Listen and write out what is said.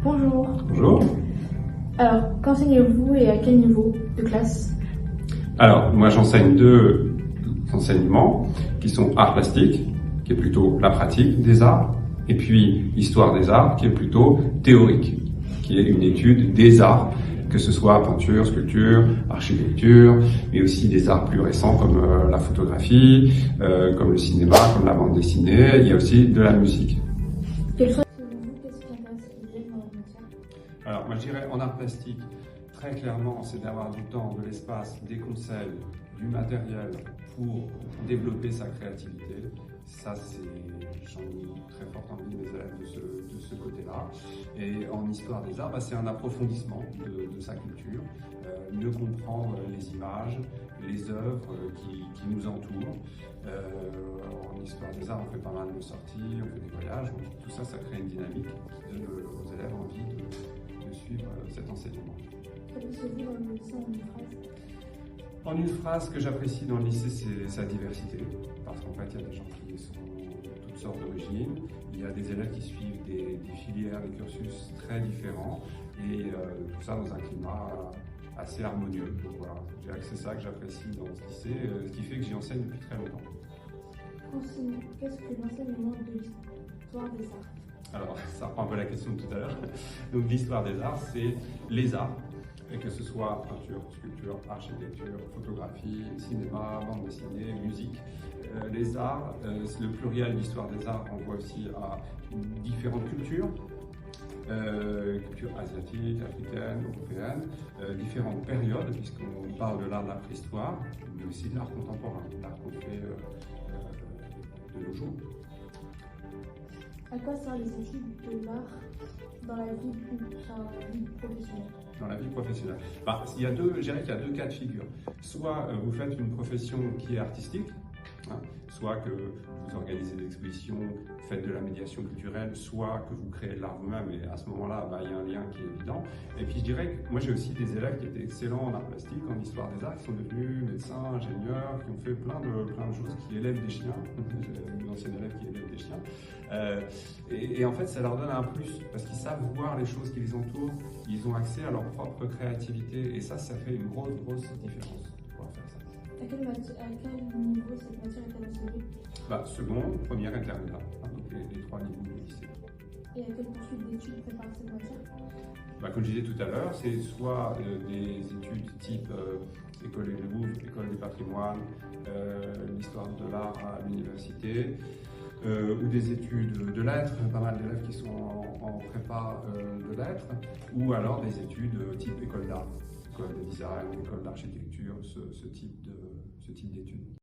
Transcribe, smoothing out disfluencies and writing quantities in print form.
Bonjour. Bonjour. Alors, qu'enseignez-vous et à quel niveau de classe? Alors, moi j'enseigne deux enseignements qui sont art plastique, qui est plutôt la pratique des arts, et puis histoire des arts, qui est plutôt théorique, qui est une étude des arts, que ce soit peinture, sculpture, architecture, mais aussi des arts plus récents comme la photographie, comme le cinéma, comme la bande dessinée. Il y a aussi de la musique. Quelles sont, selon vous, qu'est-ce qui intéresse les élèves dans votre matière? Alors, moi je dirais en art plastique, très clairement, c'est d'avoir du temps, de l'espace, des conseils, du matériel pour développer sa créativité. Ça, j'en ai très fort envie des élèves de ce côté-là. Et en histoire des arts, c'est un approfondissement de sa culture, mieux comprendre les images, les œuvres qui nous entourent. En histoire des arts, on fait pas mal de sorties, on fait des voyages, donc tout ça, ça crée une dynamique qui donne aux élèves envie de suivre cet enseignement. Qu'appréciez-vous dans le lycée en une phrase? En une phrase, ce que j'apprécie dans le lycée, c'est sa diversité, parce qu'en fait, il y a des gens qui sont de toutes sortes d'origines, il y a des élèves qui suivent des filières, des cursus très différents, et tout ça dans un climat assez harmonieux. Donc voilà, je dirais que c'est ça que j'apprécie dans ce lycée, ce qui fait que j'y enseigne depuis très longtemps. Qu'est-ce que l'enseignement de l'histoire des arts? Alors, ça reprend un peu la question de tout à l'heure. Donc, l'histoire des arts, c'est les arts, et que ce soit peinture, sculpture, architecture, photographie, cinéma, bande dessinée, musique. Les arts, le pluriel d'histoire des arts renvoie aussi à différentes cultures, cultures asiatiques, africaines, européennes, différentes périodes, puisqu'on parle de l'art de la préhistoire, mais aussi de l'art contemporain, l'art qu'on fait de nos jours. À quoi servent les études de l'art dans la vie professionnelle? Dans la vie professionnelle. Je dirais qu'il y a deux cas de figure. Soit vous faites une profession qui est artistique, soit que vous organisez des expositions, faites de la médiation culturelle, soit que vous créez de l'art vous-même, et à ce moment-là, il y a un lien qui est évident. Et puis je dirais que moi j'ai aussi des élèves qui étaient excellents en art plastique, en histoire des arts, qui sont devenus médecins, ingénieurs, qui ont fait plein de choses, qui élèvent des chiens. J'ai une ancienne élève qui élève des chiens. Et en fait, ça leur donne un plus, parce qu'ils savent voir les choses qui les entourent, ils ont accès à leur propre créativité, et ça fait une grosse différence pour faire ça. À quel niveau cette matière est-elle enseignée? Seconde, première et terminale, donc les trois niveaux du lycée. Et à quelle poursuite d'études prépare cette matière? Comme je disais tout à l'heure, c'est soit des études type École du Louvre, École du patrimoine, l'histoire de l'art à l'université, ou des études de lettres, pas mal d'élèves qui sont en prépa de lettres, ou alors des études type école d'art, école de design, école d'architecture, ce type d'études.